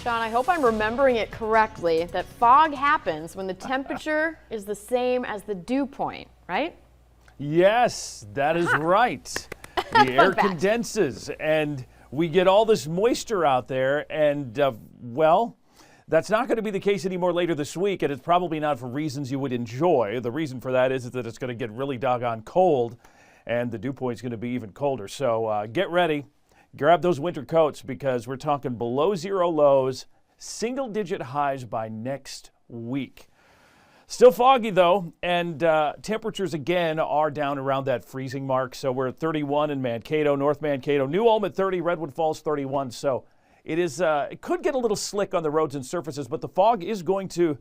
Shawn, I hope I'm remembering it correctly that fog happens when the temperature is the same as the dew point, right? Yes, that is right. The air condenses and we get all this moisture out there and, well, that's not going to be the case anymore later this week, and it's probably not for reasons you would enjoy. The reason for that is that it's going to get really doggone cold, and the dew point is going to be even colder. So get ready. Grab those winter coats because we're talking below zero lows, single-digit highs by next week. Still foggy, though, and temperatures, again, are down around that freezing mark. So we're at 31 in Mankato, North Mankato, New Ulm at 30, Redwood Falls 31. So it could get a little slick on the roads and surfaces, but the fog is going to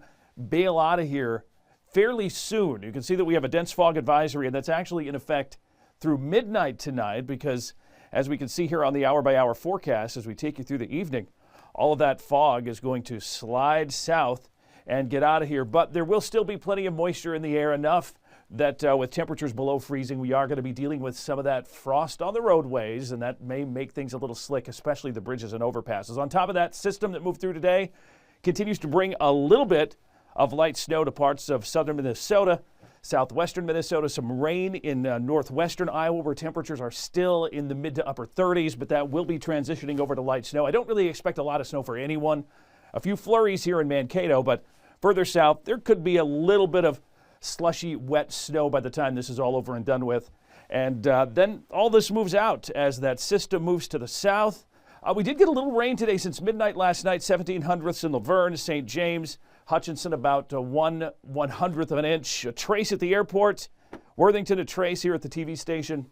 bail out of here fairly soon. You can see that we have a dense fog advisory, and that's actually in effect through midnight tonight because, as we can see here on the hour-by-hour forecast, as we take you through the evening, all of that fog is going to slide south and get out of here. But there will still be plenty of moisture in the air, enough that with temperatures below freezing, we are going to be dealing with some of that frost on the roadways, and that may make things a little slick, especially the bridges and overpasses. On top of that, system that moved through today continues to bring a little bit of light snow to parts of southern Minnesota, southwestern Minnesota, some rain in northwestern Iowa where temperatures are still in the mid to upper 30s, but that will be transitioning over to light snow. I don't really expect a lot of snow for anyone. A few flurries here in Mankato, but further south, there could be a little bit of slushy, wet snow by the time this is all over and done with. And then all this moves out as that system moves to the south. We did get a little rain today since midnight last night, 1700ths in Laverne, St. James, Hutchinson about 1/100th of an inch. A trace at the airport, Worthington a trace here at the TV station.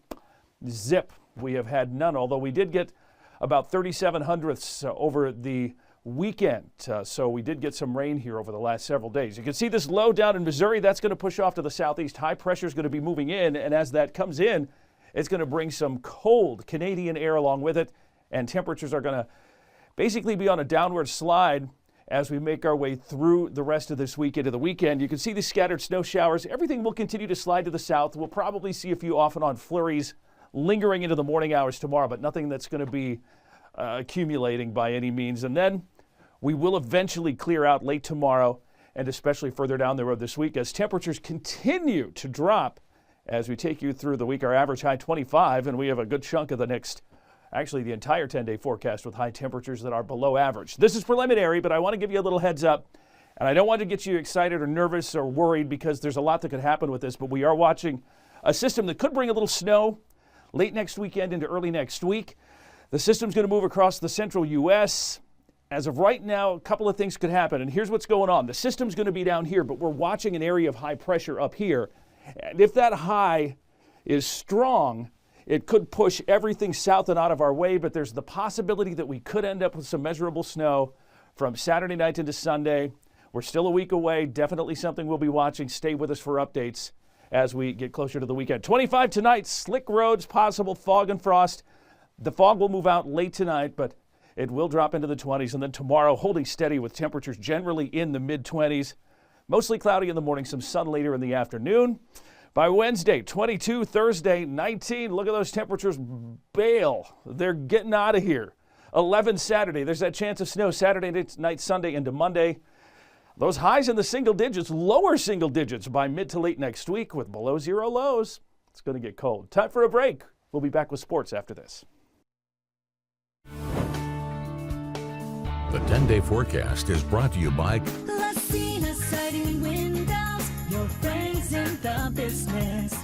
Zip, we have had none, although we did get about 3700ths over the weekend. So we did get some rain here over the last several days. You can see this low down in Missouri. That's going to push off to the southeast. High pressure is going to be moving in, and as that comes in, it's going to bring some cold Canadian air along with it, and temperatures are going to basically be on a downward slide as we make our way through the rest of this week into the weekend. You can see the scattered snow showers. Everything will continue to slide to the south. We'll probably see a few off and on flurries lingering into the morning hours tomorrow, but nothing that's going to be accumulating by any means. And then we will eventually clear out late tomorrow and especially further down the road this week as temperatures continue to drop as we take you through the week. Our average high 25, and we have a good chunk of the next, actually the entire 10-day forecast with high temperatures that are below average. This is preliminary, but I want to give you a little heads up, and I don't want to get you excited or nervous or worried because there's a lot that could happen with this, but we are watching a system that could bring a little snow late next weekend into early next week. The system's going to move across the central U.S. As of right now, a couple of things could happen, and here's what's going on. The system's going to be down here, but we're watching an area of high pressure up here. And if that high is strong, it could push everything south and out of our way, but there's the possibility that we could end up with some measurable snow from Saturday night into Sunday. We're still a week away. Definitely something we'll be watching. Stay with us for updates as we get closer to the weekend. 25 tonight, slick roads, possible fog and frost. The fog will move out late tonight, but it will drop into the 20s, and then tomorrow holding steady with temperatures generally in the mid-20s. Mostly cloudy in the morning, some sun later in the afternoon. By Wednesday, 22, Thursday, 19. Look at those temperatures bail. They're getting out of here. 11 Saturday. There's that chance of snow Saturday night, Sunday into Monday. Those highs in the single digits, lower single digits by mid to late next week with below zero lows. It's going to get cold. Time for a break. We'll be back with sports after this. The 10-day forecast is brought to you by Siding Windows, your friends in the business.